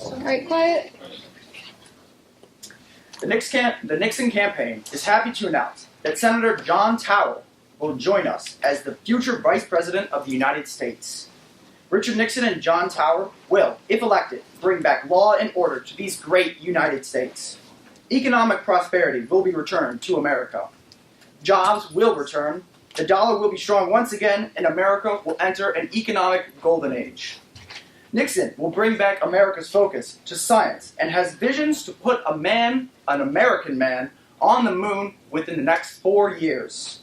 All right, quiet. The Nixon campaign is happy to announce that Senator John Tower will join us as the future Vice President of the United States. Richard Nixon and John Tower will, if elected, bring back law and order to these great United States. Economic prosperity will be returned to America. Jobs will return, the dollar will be strong once again, and America will enter an economic golden age. Nixon will bring back America's focus to science and has visions to put an American man, on the moon within the next 4 years.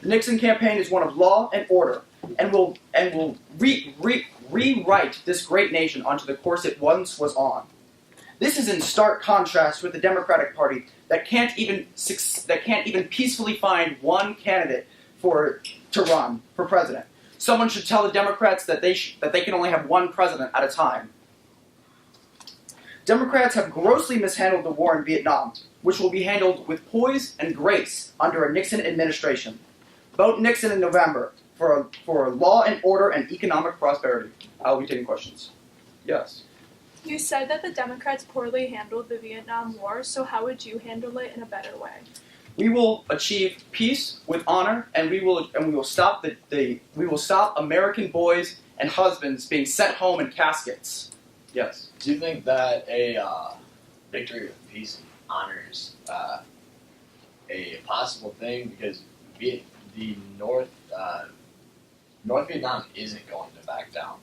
The Nixon campaign is one of law and order and will rewrite this great nation onto the course it once was on. This is in stark contrast with the Democratic Party that can't even peacefully find one candidate to run for president. Someone should tell the Democrats that they can only have one president at a time. Democrats have grossly mishandled the war in Vietnam, which will be handled with poise and grace under a Nixon administration. Vote Nixon in November for law and order and economic prosperity. I'll be taking questions. Yes. You said that the Democrats poorly handled the Vietnam War, so how would you handle it in a better way? We will achieve peace with honor, and we will stop American boys and husbands being sent home in caskets. Yes. Do you think that a victory with peace and honor is a possible thing? Because the North Vietnam isn't going to back down.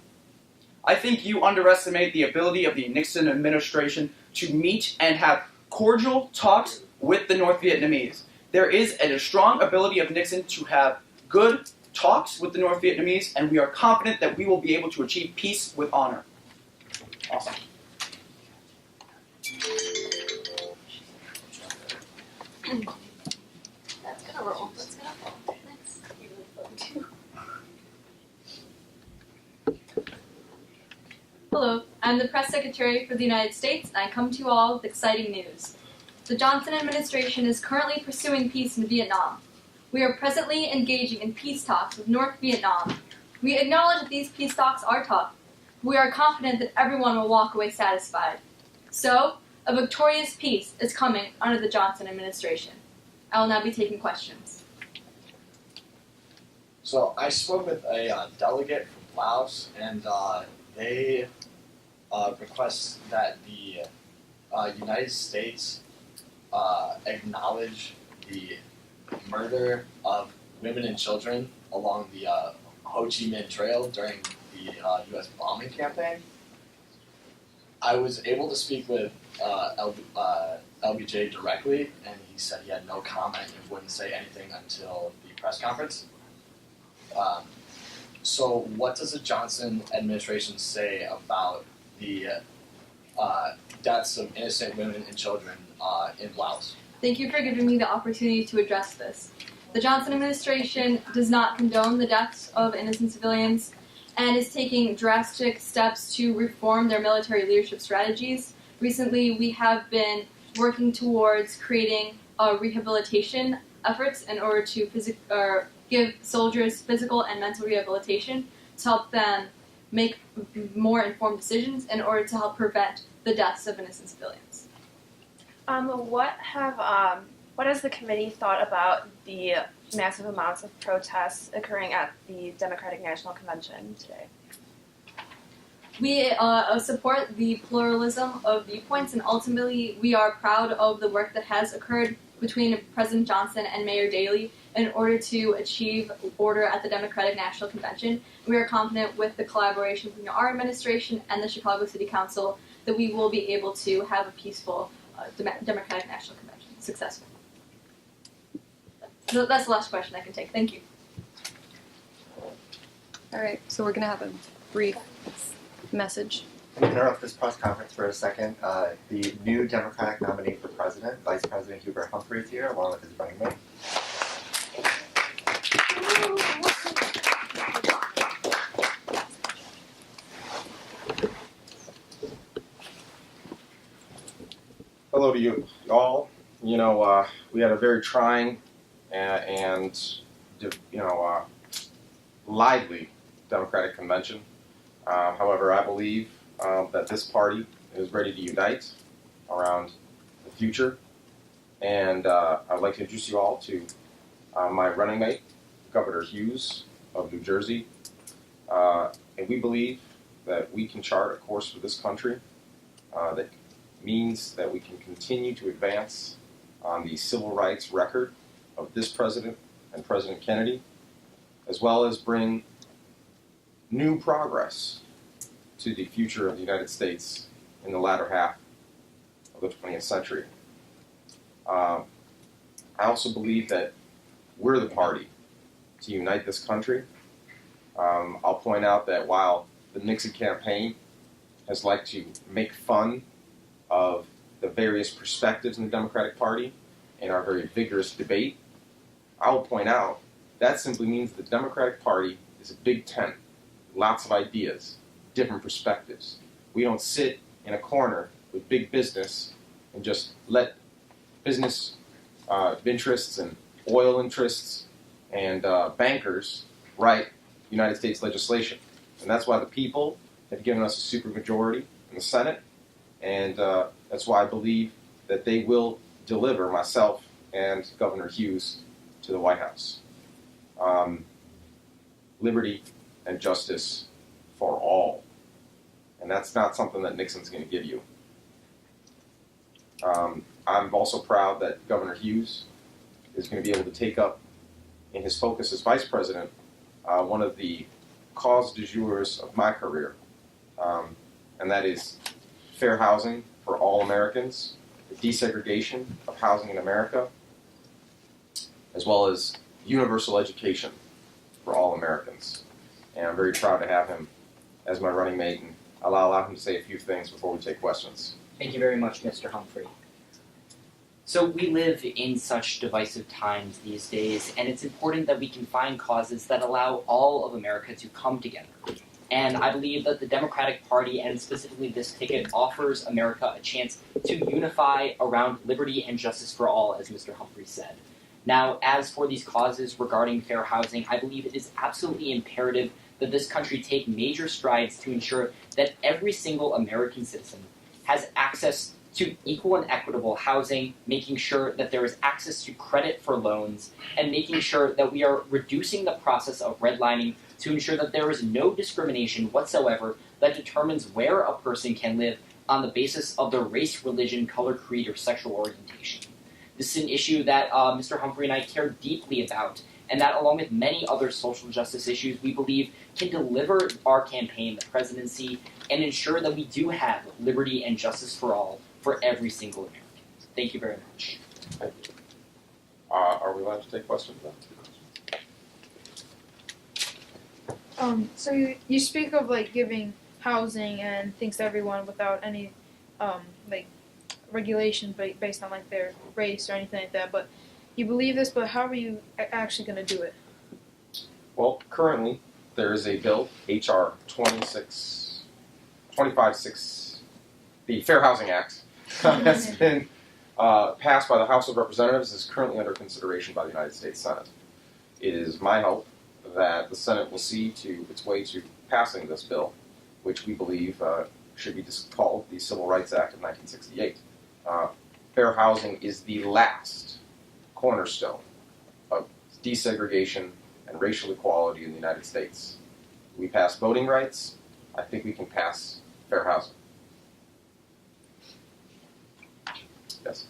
I think you underestimate the ability of the Nixon administration to meet and have cordial talks with the North Vietnamese. There is a strong ability of Nixon to have good talks with the North Vietnamese, and we are confident that we will be able to achieve peace with honor. Awesome. That's gonna roll. That's gonna roll. Next. You're really fun too. Hello, I'm the Press Secretary for the United States, and I come to you all with exciting news. The Johnson administration is currently pursuing peace in Vietnam. We are presently engaging in peace talks with North Vietnam. We acknowledge that these peace talks are tough. We are confident that everyone will walk away satisfied. So, a victorious peace is coming under the Johnson administration. I will now be taking questions. So I spoke with a delegate from Laos, and they request that the United States acknowledge the murder of women and children along the Ho Chi Minh Trail during the U.S. bombing campaign. I was able to speak with LBJ directly, and he said he had no comment and wouldn't say anything until the press conference. So what does the Johnson administration say about the deaths of innocent women and children in Laos? Thank you for giving me the opportunity to address this. The Johnson administration does not condone the deaths of innocent civilians and is taking drastic steps to reform their military leadership strategies. Recently, we have been working towards creating rehabilitation efforts in order to give soldiers physical and mental rehabilitation to help them make more informed decisions in order to help prevent the deaths of innocent civilians. What has the committee thought about the massive amounts of protests occurring at the Democratic National Convention today? We support the pluralism of viewpoints, and ultimately we are proud of the work that has occurred between President Johnson and Mayor Daley in order to achieve order at the Democratic National Convention. We are confident with the collaboration between our administration and the Chicago City Council that we will be able to have a peaceful Democratic National Convention, successful. So that's the last question I can take. Thank you. All right, so we're gonna have a brief message. We can interrupt this press conference for a second. The new Democratic nominee for president, Vice President Hubert Humphrey, is here, along with his running mate. Hello to you all. You know, we had a very trying and lively Democratic convention. However, I believe that this party is ready to unite around the future. And I'd like to introduce you all to my running mate, Governor Hughes of New Jersey. And we believe that we can chart a course for this country that means that we can continue to advance on the civil rights record of this president and President Kennedy, as well as bring new progress to the future of the United States in the latter half of the 20th century. I also believe that we're the party to unite this country. I'll point out that while the Nixon campaign has liked to make fun of the various perspectives in the Democratic Party in our very vigorous debate, I will point out that simply means the Democratic Party is a big tent, lots of ideas, different perspectives. We don't sit in a corner with big business and just let business interests and oil interests and bankers write United States legislation. And that's why the people have given us a supermajority in the Senate, and that's why I believe that they will deliver myself and Governor Hughes to the White House. Liberty and justice for all. And that's not something that Nixon's going to give you. I'm also proud that Governor Hughes is going to be able to take up in his focus as vice president one of the cause du jours of my career, and that is fair housing for all Americans, the desegregation of housing in America, as well as universal education for all Americans. And I'm very proud to have him as my running mate, and I'll allow him to say a few things before we take questions. Thank you very much, Mr. Humphrey. So we live in such divisive times these days, and it's important that we can find causes that allow all of America to come together. And I believe that the Democratic Party, and specifically this ticket, offers America a chance to unify around liberty and justice for all, as Mr. Humphrey said. Now, as for these causes regarding fair housing, I believe it is absolutely imperative that this country take major strides to ensure that every single American citizen has access to equal and equitable housing, making sure that there is access to credit for loans, and making sure that we are reducing the process of redlining to ensure that there is no discrimination whatsoever that determines where a person can live on the basis of their race, religion, color, creed, or sexual orientation. This is an issue that Mr. Humphrey and I care deeply about, and that, along with many other social justice issues, we believe can deliver our campaign, the presidency, and ensure that we do have liberty and justice for all for every single American. Thank you very much. Thank you. Are we allowed to take questions now? So you speak of like giving housing and things to everyone without any like regulation based on like their race or anything like that. But you believe this, but how are you actually going to do it? Well, currently there is a bill, H.R. 256, the Fair Housing Act, has been passed by the House of Representatives and is currently under consideration by the United States Senate. It is my hope that the Senate will see to its way to passing this bill, which we believe should be called the Civil Rights Act of 1968. Fair housing is the last cornerstone of desegregation and racial equality in the United States. We pass voting rights. I think we can pass fair housing. Yes.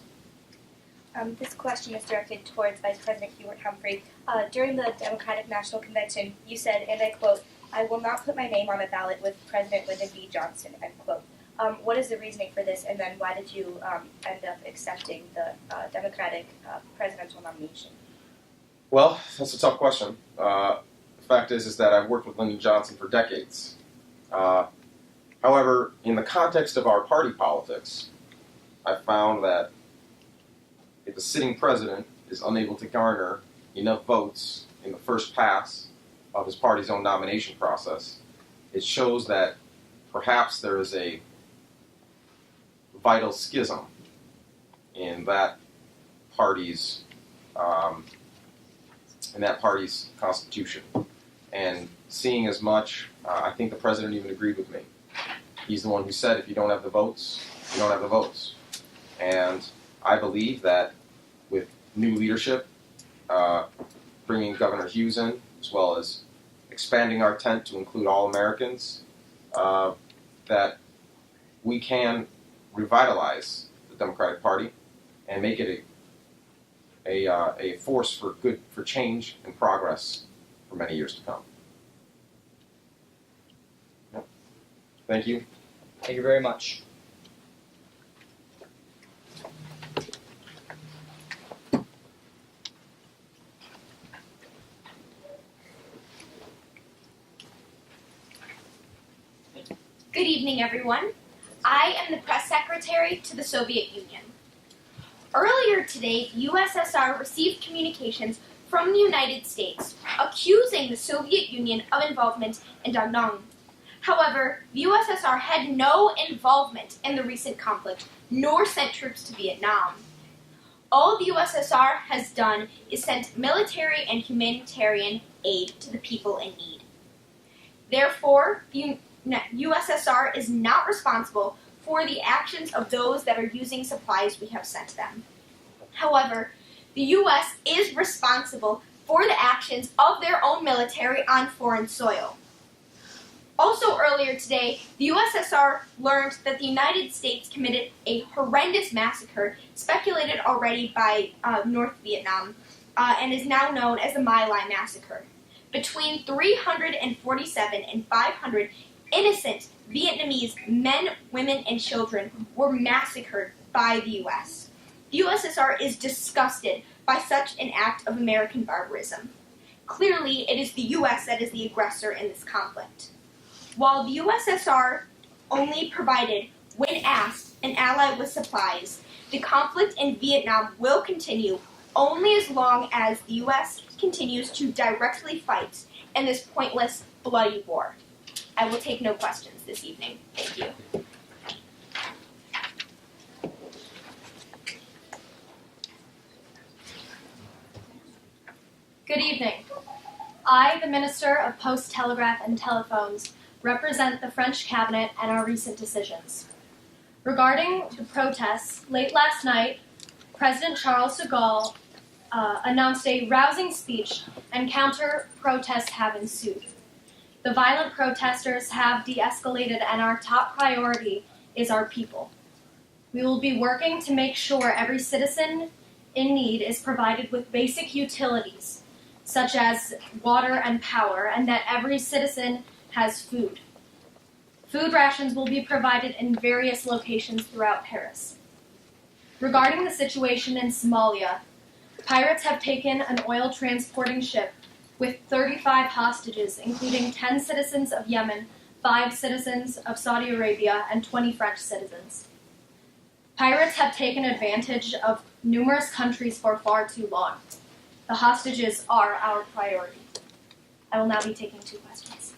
This question is directed towards Vice President Hubert Humphrey. During the Democratic National Convention, you said, and I quote, "I will not put my name on the ballot with President Lyndon B. Johnson," end quote. What is the reasoning for this, and then why did you end up accepting the Democratic presidential nomination? Well, that's a tough question. The fact is that I've worked with Lyndon Johnson for decades. However, in the context of our party politics, I found that if the sitting president is unable to garner enough votes in the first pass of his party's own nomination process, it shows that perhaps there is a vital schism in that party's constitution. And seeing as much, I think the president even agreed with me He's the one who said, if you don't have the votes, you don't have the votes. And I believe that with new leadership, bringing Governor Hughes in, as well as expanding our tent to include all Americans, that we can revitalize the Democratic Party and make it a force for change and progress for many years to come. Yep. Thank you. Thank you very much. Good evening, everyone. I am the press secretary to the Soviet Union. Earlier today, the USSR received communications from the United States accusing the Soviet Union of involvement in Dandong. However, the USSR had no involvement in the recent conflict, nor sent troops to Vietnam. All the USSR has done is sent military and humanitarian aid to the people in need. Therefore, the USSR is not responsible for the actions of those that are using supplies we have sent them. However, the U.S. is responsible for the actions of their own military on foreign soil. Also earlier today, the USSR learned that the United States committed a horrendous massacre, speculated already by North Vietnam, and is now known as the My Lai Massacre. Between 347 and 500 innocent Vietnamese men, women, and children were massacred by the U.S. The USSR is disgusted by such an act of American barbarism. Clearly, it is the U.S. that is the aggressor in this conflict. While the USSR only provided, when asked, an ally with supplies, the conflict in Vietnam will continue only as long as the U.S. continues to directly fight in this pointless, bloody war. I will take no questions this evening. Thank you. Good evening. I, the Minister of Post, Telegraph, and Telephones, represent the French cabinet and our recent decisions. Regarding the protests, late last night, President Charles de Gaulle announced a rousing speech and counter-protests have ensued. The violent protesters have de-escalated and our top priority is our people. We will be working to make sure every citizen in need is provided with basic utilities, such as water and power, and that every citizen has food. Food rations will be provided in various locations throughout Paris. Regarding the situation in Somalia, pirates have taken an oil transporting ship with 35 hostages, including 10 citizens of Yemen, 5 citizens of Saudi Arabia, and 20 French citizens. Pirates have taken advantage of numerous countries for far too long. The hostages are our priority. I will now be taking 2 questions.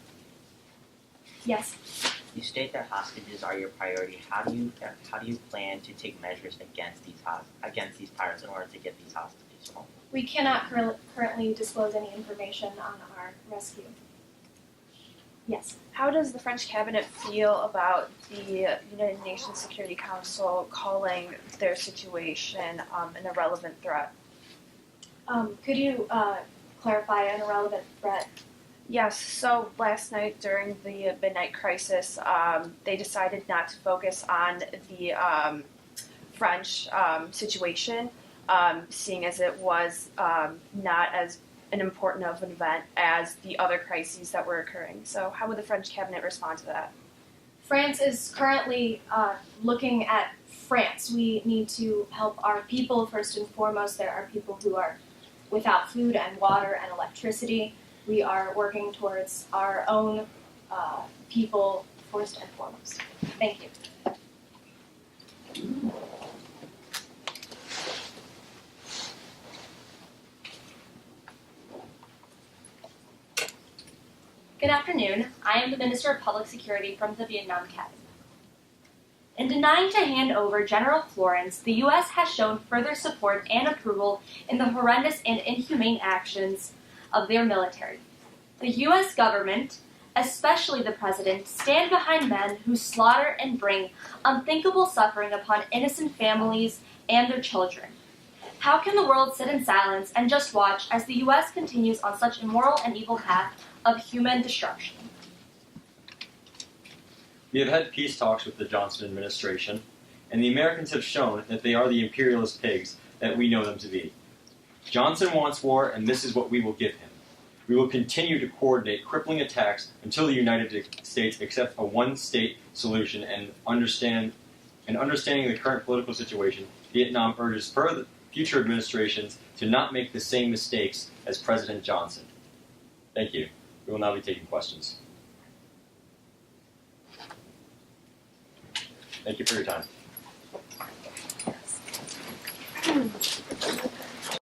Yes? You state that hostages are your priority. How do you plan to take measures against these pirates in order to get these hostages home? We cannot currently disclose any information on our rescue. Yes. How does the French cabinet feel about the United Nations Security Council calling their situation an irrelevant threat? Could you clarify an irrelevant threat? Yes, so last night during the midnight crisis, they decided not to focus on the French situation, seeing as it was not as an important of an event as the other crises that were occurring. So how would the French cabinet respond to that? France is currently looking at France. We need to help our people first and foremost. There are people who are without food and water and electricity. We are working towards our own people first and foremost. Thank you. Good afternoon. I am the Minister of Public Security from the Vietnam cabinet. In denying to hand over General Florence, the U.S. has shown further support and approval in the horrendous and inhumane actions of their military. The U.S. government especially the President, stand behind men who slaughter and bring unthinkable suffering upon innocent families and their children? How can the world sit in silence and just watch as the U.S. continues on such immoral and evil path of human destruction? We have had peace talks with the Johnson administration, and the Americans have shown that they are the imperialist pigs that we know them to be. Johnson wants war, and this is what we will give him. We will continue to coordinate crippling attacks until the United States accepts a one-state solution and understanding the current political situation. Vietnam urges future administrations to not make the same mistakes as President Johnson. Thank you. We will now be taking questions. Thank you for your time.